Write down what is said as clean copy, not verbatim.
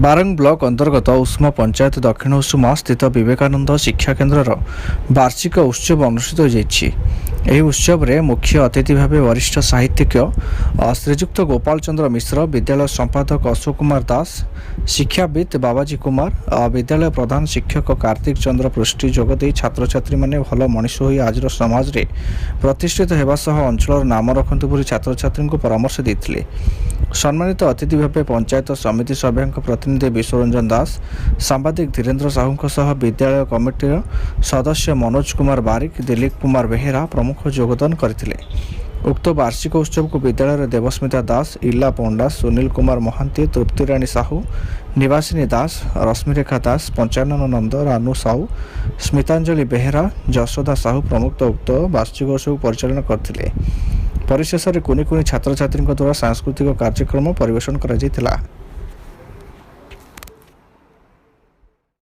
Barang block अंतर्गत उष्मा पंचायत दक्षिण उष्मा स्थित विवेकानंद शिक्षा केन्द्र वार्षिक उत्सव अनुष्ठित हो उत्सव में मुख्य अतिथि भाव वरिष्ठ साहित्यिक श्रीजुक्त गोपाल चंद्र मिश्र, विद्यालय संपादक अशोक कुमार दास, शिक्षाविद बाबाजी कुमार, विद्यालय प्रधान शिक्षक कार्तिक चंद्र पृष्टि जोगदे छात्र छात्री मैंने भल मनीष हो आज समाज रे प्रतिष्ठित होगा सह अंचल नाम रखु बोली छात्र छात्री को परामर्श देते। सम्मानित अतिथि भाव पंचायत समिति सभ्य प्रतिनिधि विश्वरंजन दास, सांबादिक धीरेन्द्र साहू सह विद्यालय कमिटी सदस्य मनोज कुमार बारिक, दिलीप कुमार बेहेरा प्रमुख योगदान करथिले। उक्त वार्षिक उत्सव को विद्यालय देवस्मिता दास, इला पंडा, सुनील कुमार महांती, तृप्तिराणी साहू, निवासिनी दास, रश्मिरेखा दास, पंचानन नंद, रानू साहू, स्मितांजलि बेहेरा, जशोदा साहू प्रमुख उक्त वार्षिक उत्सव परिचालन करथिले। परिशेष में कुनि कुनि छात्र छात्री द्वारा सांस्कृतिक कार्यक्रम परिवेषण करा।